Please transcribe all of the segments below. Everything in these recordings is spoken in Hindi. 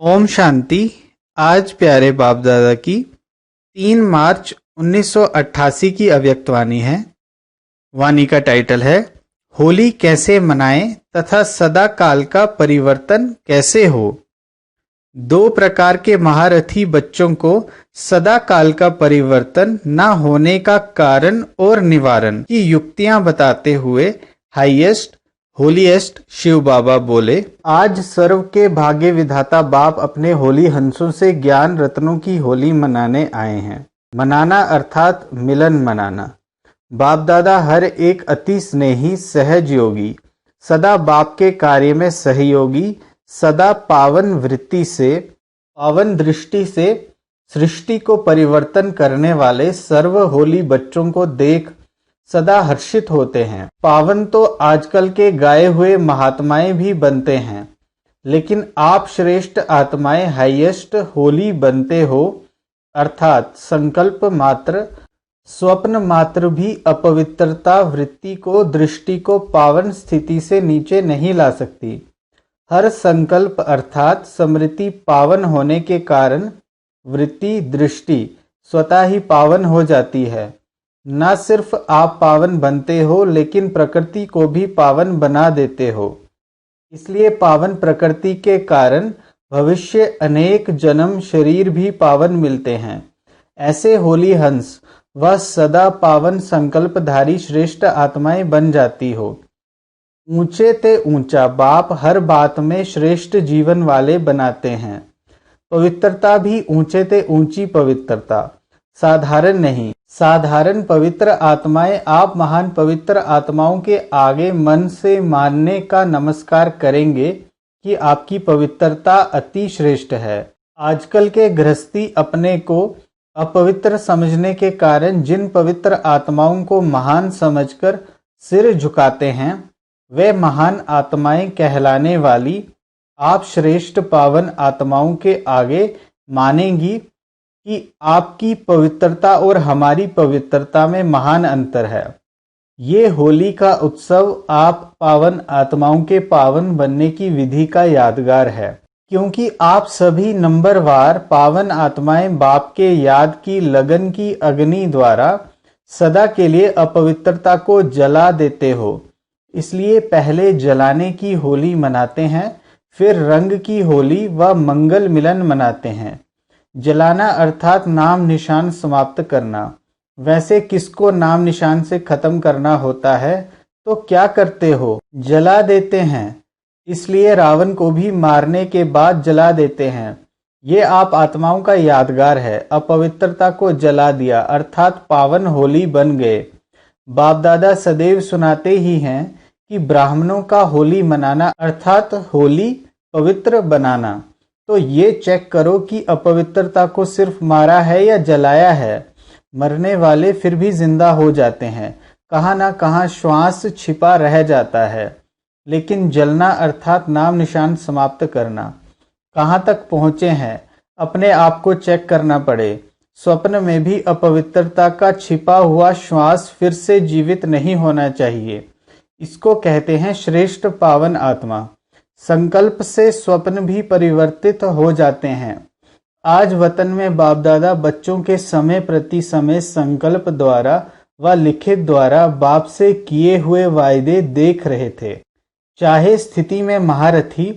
ओम शांति। आज प्यारे बाप दादा की 3 मार्च 1988 की अव्यक्तवाणी है। वाणी का टाइटल है होली कैसे मनाएं तथा सदा काल का परिवर्तन कैसे हो। 2 प्रकार के महारथी बच्चों को सदा काल का परिवर्तन न होने का कारण और निवारण की युक्तियां बताते हुए हाईएस्ट होलीएस्ट शिव बाबा बोले, आज सर्व के भाग्य विधाता बाप अपने होली हंसों से ज्ञान रत्नों की होली मनाने आए हैं। मनाना अर्थात मिलन मनाना। बाप दादा हर एक अति स्नेही सहज योगी, सदा बाप के कार्य में सहयोगी, सदा पावन वृत्ति से पावन दृष्टि से सृष्टि को परिवर्तन करने वाले सर्व होली बच्चों को देख सदा हर्षित होते हैं। पावन तो आजकल के गाए हुए महात्माएं भी बनते हैं, लेकिन आप श्रेष्ठ आत्माएं हाईएस्ट होली बनते हो, अर्थात संकल्प मात्र स्वप्न मात्र भी अपवित्रता वृत्ति को दृष्टि को पावन स्थिति से नीचे नहीं ला सकती। हर संकल्प अर्थात स्मृति पावन होने के कारण वृत्ति दृष्टि स्वतः ही पावन हो जाती है। न सिर्फ आप पावन बनते हो, लेकिन प्रकृति को भी पावन बना देते हो। इसलिए पावन प्रकृति के कारण भविष्य अनेक जन्म शरीर भी पावन मिलते हैं। ऐसे होली हंस वह सदा पावन संकल्पधारी श्रेष्ठ आत्माएं बन जाती हो। ऊंचे ते ऊंचा बाप हर बात में श्रेष्ठ जीवन वाले बनाते हैं। पवित्रता भी ऊंचे ते ऊंची पवित्रता, साधारण नहीं। साधारण पवित्र आत्माएं आप महान पवित्र आत्माओं के आगे मन से मानने का नमस्कार करेंगे कि आपकी पवित्रता अति श्रेष्ठ है। आजकल के गृहस्थी अपने को अपवित्र समझने के कारण जिन पवित्र आत्माओं को महान समझकर सिर झुकाते हैं, वे महान आत्माएं कहलाने वाली आप श्रेष्ठ पावन आत्माओं के आगे मानेंगी कि आपकी पवित्रता और हमारी पवित्रता में महान अंतर है। ये होली का उत्सव आप पावन आत्माओं के पावन बनने की विधि का यादगार है, क्योंकि आप सभी नंबरवार पावन आत्माएं बाप के याद की लगन की अग्नि द्वारा सदा के लिए अपवित्रता को जला देते हो। इसलिए पहले जलाने की होली मनाते हैं, फिर रंग की होली व मंगल मिलन मनाते हैं। जलाना अर्थात नाम निशान समाप्त करना। वैसे किसको नाम निशान से खत्म करना होता है तो क्या करते हो? जला देते हैं। इसलिए रावण को भी मारने के बाद जला देते हैं। ये आप आत्माओं का यादगार है। अपवित्रता को जला दिया अर्थात पावन होली बन गए। बाप दादा सदैव सुनाते ही हैं कि ब्राह्मणों का होली मनाना अर्थात होली पवित्र बनाना। तो ये चेक करो कि अपवित्रता को सिर्फ मारा है या जलाया है। मरने वाले फिर भी जिंदा हो जाते हैं, कहाँ ना कहाँ श्वास छिपा रह जाता है। लेकिन जलना अर्थात नाम निशान समाप्त करना। कहाँ तक पहुँचे हैं अपने आप को चेक करना पड़े। स्वप्न में भी अपवित्रता का छिपा हुआ श्वास फिर से जीवित नहीं होना चाहिए। इसको कहते हैं श्रेष्ठ पावन आत्मा। संकल्प से स्वप्न भी परिवर्तित हो जाते हैं। आज वतन में बाप दादा बच्चों के समय प्रति समय संकल्प द्वारा व लिखित द्वारा बाप से किए हुए वायदे देख रहे थे। चाहे स्थिति में महारथी,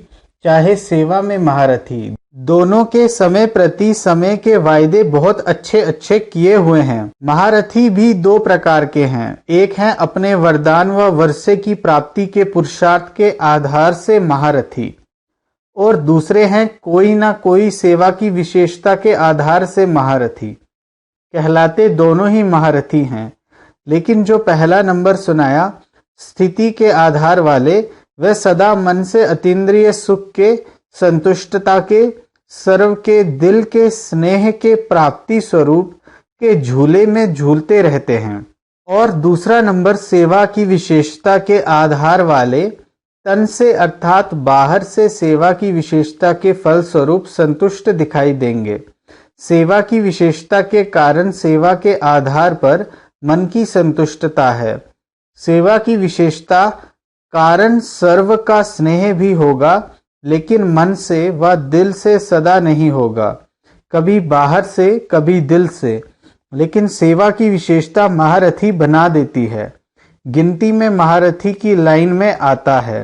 चाहे सेवा में महारथी, दोनों के समय प्रति समय के वायदे बहुत अच्छे अच्छे किए हुए हैं। महारथी भी 2 प्रकार के हैं। एक है अपने वरदान व वर्षे की प्राप्ति के पुरुषार्थ के आधार से महारथी, और दूसरे हैं कोई ना कोई सेवा की विशेषता के आधार से महारथी। कहलाते दोनों ही महारथी हैं, लेकिन जो पहला नंबर सुनाया स्थिति के आधार वाले, वे सदा मन से अतीन्द्रिय सुख के, संतुष्टता के, सर्व के दिल के स्नेह के प्राप्ति स्वरूप के झूले में झूलते रहते हैं। और दूसरा नंबर सेवा की विशेषता के आधार वाले, तन से अर्थात बाहर से सेवा की विशेषता के फल स्वरूप संतुष्ट दिखाई देंगे। सेवा की विशेषता के कारण सेवा के आधार पर मन की संतुष्टता है। सेवा की विशेषता कारण सर्व का स्नेह भी होगा, लेकिन मन से व दिल से सदा नहीं होगा, कभी बाहर से कभी दिल से। लेकिन सेवा की विशेषता महारथी बना देती है, गिनती में महारथी की लाइन में आता है।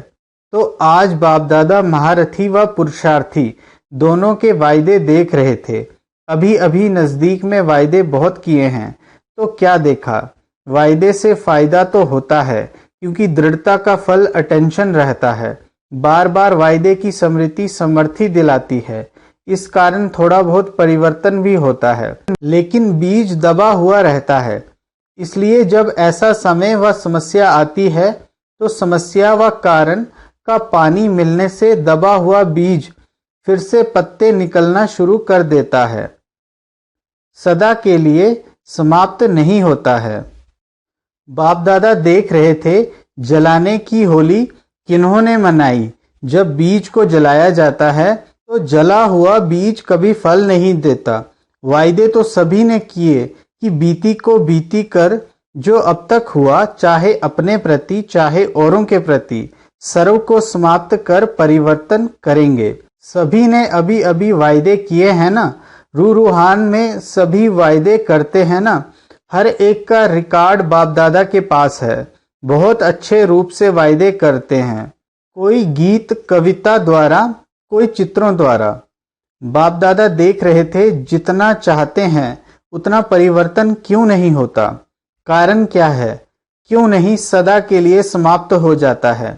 तो आज बाप दादा महारथी व पुरुषार्थी दोनों के वायदे देख रहे थे। अभी अभी नजदीक में वायदे बहुत किए हैं, तो क्या देखा? वायदे से फायदा तो होता है, क्योंकि दृढ़ता का फल अटेंशन रहता है। बार बार वायदे की स्मृति समर्थी दिलाती है, इस कारण थोड़ा बहुत परिवर्तन भी होता है, लेकिन बीज दबा हुआ रहता है। इसलिए जब ऐसा समय व समस्या आती है, तो समस्या व कारण का पानी मिलने से दबा हुआ बीज फिर से पत्ते निकलना शुरू कर देता है, सदा के लिए समाप्त नहीं होता है। बाप दादा देख रहे थे जलाने की होली किन्होंने मनाई। जब बीज को जलाया जाता है तो जला हुआ बीज कभी फल नहीं देता। वायदे तो सभी ने किए कि बीती को बीती कर जो अब तक हुआ, चाहे अपने प्रति चाहे औरों के प्रति, सर्व को समाप्त कर परिवर्तन करेंगे। सभी ने अभी अभी वायदे किए हैं ना, रूहान में सभी वायदे करते हैं ना। हर एक का रिकॉर्ड बाप दादा के पास है, बहुत अच्छे रूप से वायदे करते हैं, कोई गीत कविता द्वारा, कोई चित्रों द्वारा। बाप दादा देख रहे थे जितना चाहते हैं उतना परिवर्तन क्यों नहीं होता, कारण क्या है, क्यों नहीं सदा के लिए समाप्त हो जाता है।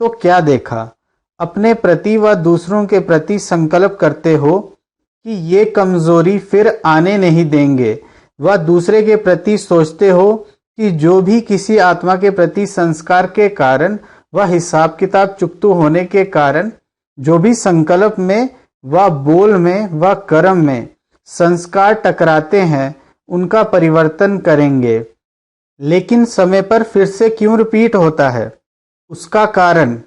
तो क्या देखा? अपने प्रति व दूसरों के प्रति संकल्प करते हो कि ये कमजोरी फिर आने नहीं देंगे, व दूसरे के प्रति सोचते हो कि जो भी किसी आत्मा के प्रति संस्कार के कारण व हिसाब किताब चुकतू होने के कारण जो भी संकल्प में व बोल में व कर्म में संस्कार टकराते हैं, उनका परिवर्तन करेंगे। लेकिन समय पर फिर से क्यों रिपीट होता है? उसका कारण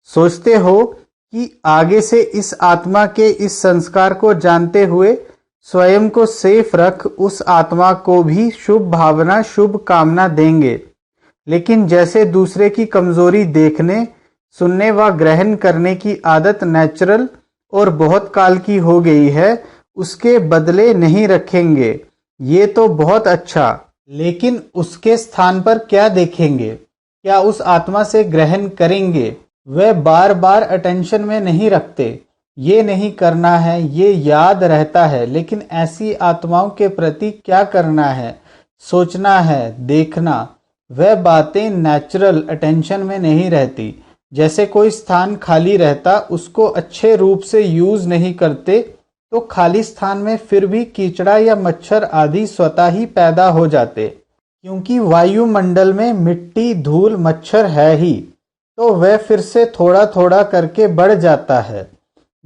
सोचते हो कि आगे से इस आत्मा के इस संस्कार को जानते हुए स्वयं को सेफ रख उस आत्मा को भी शुभ भावना शुभ कामना देंगे। लेकिन जैसे दूसरे की कमजोरी देखने, सुनने व ग्रहण करने की आदत नेचुरल और बहुत काल की हो गई है, उसके बदले नहीं रखेंगे। ये तो बहुत अच्छा, लेकिन उसके स्थान पर क्या देखेंगे? क्या उस आत्मा से ग्रहण करेंगे? वह बार बार अटेंशन में नहीं रखते। ये नहीं करना है, ये याद रहता है, लेकिन ऐसी आत्माओं के प्रति क्या करना है, सोचना है, देखना, वह बातें नेचुरल अटेंशन में नहीं रहती। जैसे कोई स्थान खाली रहता, उसको अच्छे रूप से यूज नहीं करते, तो खाली स्थान में फिर भी कीचड़ा या मच्छर आदि स्वतः ही पैदा हो जाते, क्योंकि वायुमंडल में मिट्टी, धूल, मच्छर है ही, तो वह फिर से थोड़ा थोड़ा करके बढ़ जाता है।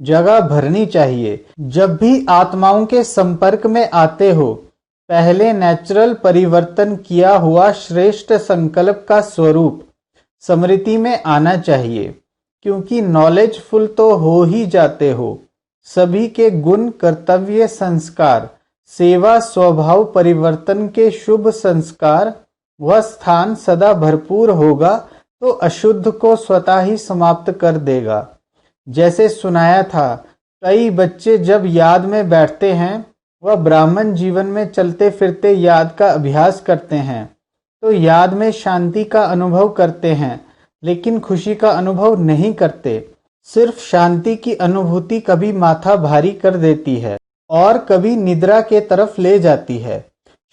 जगह भरनी चाहिए। जब भी आत्माओं के संपर्क में आते हो, पहले नेचुरल परिवर्तन किया हुआ श्रेष्ठ संकल्प का स्वरूप स्मृति में आना चाहिए, क्योंकि नॉलेजफुल तो हो ही जाते हो। सभी के गुण, कर्तव्य, संस्कार, सेवा, स्वभाव परिवर्तन के शुभ संस्कार वह स्थान सदा भरपूर होगा, तो अशुद्ध को स्वतः ही समाप्त कर देगा। जैसे सुनाया था, कई बच्चे जब याद में बैठते हैं, वह ब्राह्मण जीवन में चलते फिरते याद का अभ्यास करते हैं, तो याद में शांति का अनुभव करते हैं, लेकिन खुशी का अनुभव नहीं करते। सिर्फ शांति की अनुभूति कभी माथा भारी कर देती है और कभी निद्रा के तरफ ले जाती है।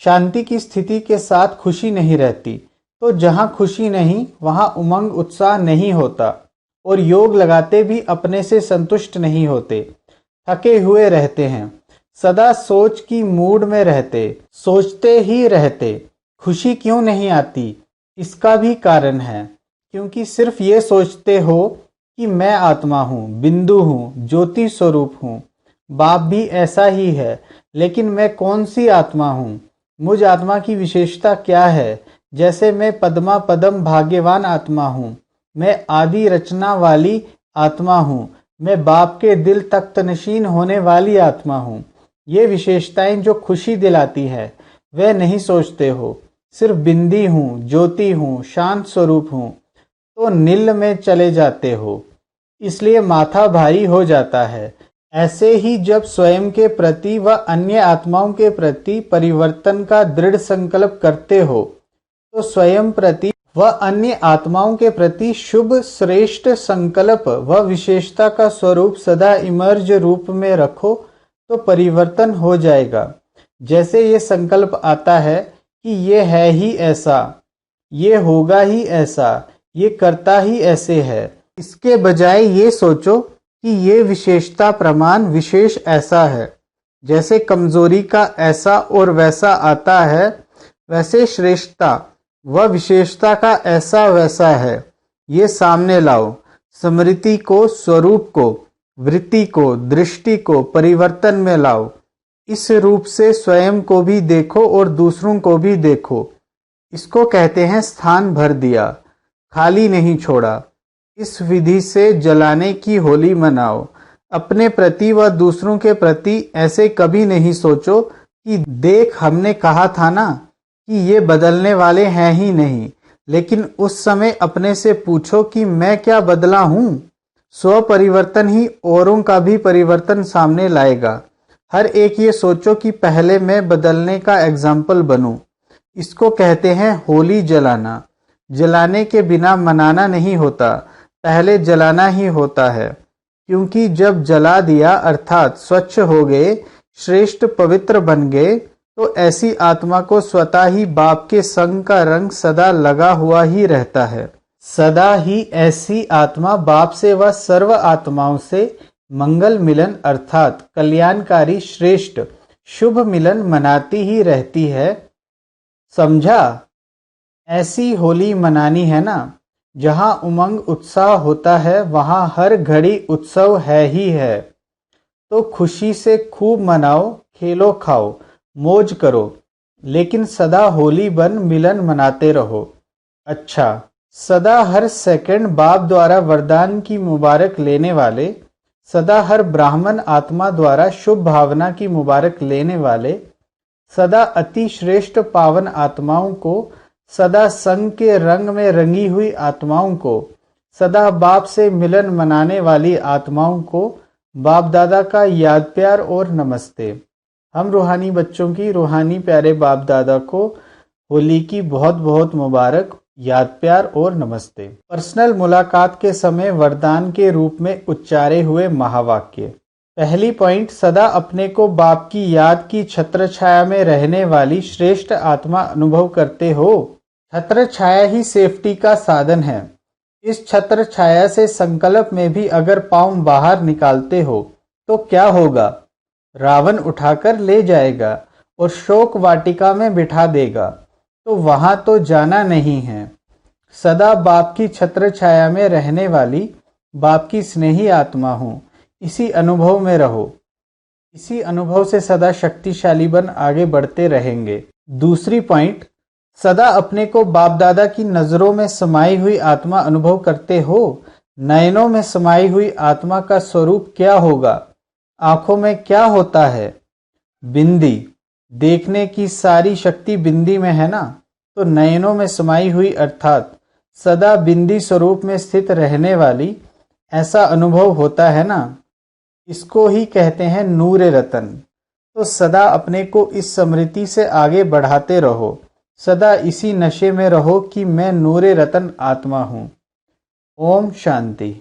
शांति की स्थिति के साथ खुशी नहीं रहती, तो जहाँ खुशी नहीं वहाँ उमंग उत्साह नहीं होता, और योग लगाते भी अपने से संतुष्ट नहीं होते, थके हुए रहते हैं, सदा सोच की मूड में रहते, सोचते ही रहते। खुशी क्यों नहीं आती? इसका भी कारण है, क्योंकि सिर्फ ये सोचते हो कि मैं आत्मा हूँ, बिंदु हूँ, ज्योति स्वरूप हूँ। बाप भी ऐसा ही है, लेकिन मैं कौन सी आत्मा हूँ? मुझ आत्मा की विशेषता क्या है? जैसे मैं पद्मा पदम भाग्यवान आत्मा हूँ, मैं आदि रचना वाली आत्मा हूँ, मैं बाप के दिल तख्तनशीन होने वाली आत्मा हूँ। ये विशेषताएं जो खुशी दिलाती है, वह नहीं सोचते हो। सिर्फ बिंदी हूँ, ज्योति हूँ, शांत स्वरूप हूँ, तो नील में चले जाते हो। इसलिए माथा भारी हो जाता है। ऐसे ही जब स्वयं के प्रति व अन्य आत्माओं के प्रति परिवर्तन का दृढ़ संकल्प करते हो तो स्वयं प्रति व अन्य आत्माओं के प्रति शुभ श्रेष्ठ संकल्प व विशेषता का स्वरूप सदा इमर्ज रूप में रखो तो परिवर्तन हो जाएगा। जैसे ये संकल्प आता है कि ये है ही ऐसा, ये होगा ही ऐसा, ये करता ही ऐसे है, इसके बजाय ये सोचो कि ये विशेषता प्रमाण विशेष ऐसा है। जैसे कमजोरी का ऐसा और वैसा आता है, वैसे श्रेष्ठता व विशेषता का ऐसा वैसा है। ये सामने लाओ। स्मृति को, स्वरूप को, वृत्ति को, दृष्टि को परिवर्तन में लाओ। इस रूप से स्वयं को भी देखो और दूसरों को भी देखो। इसको कहते हैं स्थान भर दिया, खाली नहीं छोड़ा। इस विधि से जलाने की होली मनाओ। अपने प्रति व दूसरों के प्रति ऐसे कभी नहीं सोचो कि देख हमने कहा था ना कि ये बदलने वाले हैं ही नहीं, लेकिन उस समय अपने से पूछो कि मैं क्या बदला हूँ। स्व परिवर्तन ही औरों का भी परिवर्तन सामने लाएगा। हर एक ये सोचो कि पहले मैं बदलने का एग्जाम्पल बनूं। इसको कहते हैं होली जलाना। जलाने के बिना मनाना नहीं होता, पहले जलाना ही होता है। क्योंकि जब जला दिया अर्थात स्वच्छ हो गए, श्रेष्ठ पवित्र बन गए, तो ऐसी आत्मा को स्वतः ही बाप के संग का रंग सदा लगा हुआ ही रहता है। सदा ही ऐसी आत्मा बाप से व सर्व आत्माओं से मंगल मिलन अर्थात कल्याणकारी श्रेष्ठ शुभ मिलन मनाती ही रहती है। समझा? ऐसी होली मनानी है ना। जहाँ उमंग उत्साह होता है वहाँ हर घड़ी उत्सव है ही है। तो खुशी से खूब मनाओ, खेलो खाओ, मौज करो, लेकिन सदा होली बन मिलन मनाते रहो। अच्छा, सदा हर सेकंड बाप द्वारा वरदान की मुबारक लेने वाले, सदा हर ब्राह्मण आत्मा द्वारा शुभ भावना की मुबारक लेने वाले, सदा अति श्रेष्ठ पावन आत्माओं को, सदा संग के रंग में रंगी हुई आत्माओं को, सदा बाप से मिलन मनाने वाली आत्माओं को बाप दादा का याद प्यार और नमस्ते। हम रूहानी बच्चों की रूहानी प्यारे बाप दादा को होली की बहुत बहुत मुबारक, याद प्यार और नमस्ते। पर्सनल मुलाकात के समय वरदान के रूप में उच्चारे हुए महावाक्य। पहली पॉइंट, सदा अपने को बाप की याद की छत्र छाया में रहने वाली श्रेष्ठ आत्मा अनुभव करते हो। छत्र छाया ही सेफ्टी का साधन है। इस छत्र छाया से संकल्प में भी अगर पांव बाहर निकालते हो तो क्या होगा? रावण उठाकर ले जाएगा और शोक वाटिका में बिठा देगा। तो वहां तो जाना नहीं है। सदा बाप की छत्र छाया में रहने वाली बाप की स्नेही आत्मा हूँ। इसी अनुभव में रहो। इसी अनुभव से सदा शक्तिशाली बन आगे बढ़ते रहेंगे। दूसरी पॉइंट, सदा अपने को बाप दादा की नजरों में समाई हुई आत्मा अनुभव करते हो। नयनों में समाई हुई आत्मा का स्वरूप क्या होगा? आंखों में क्या होता है? बिंदी। देखने की सारी शक्ति बिंदी में है ना। तो नयनों में समाई हुई अर्थात सदा बिंदी स्वरूप में स्थित रहने वाली ऐसा अनुभव होता है ना। इसको ही कहते हैं नूर रतन। तो सदा अपने को इस स्मृति से आगे बढ़ाते रहो। सदा इसी नशे में रहो कि मैं नूर रतन आत्मा हूँ। ओम शांति।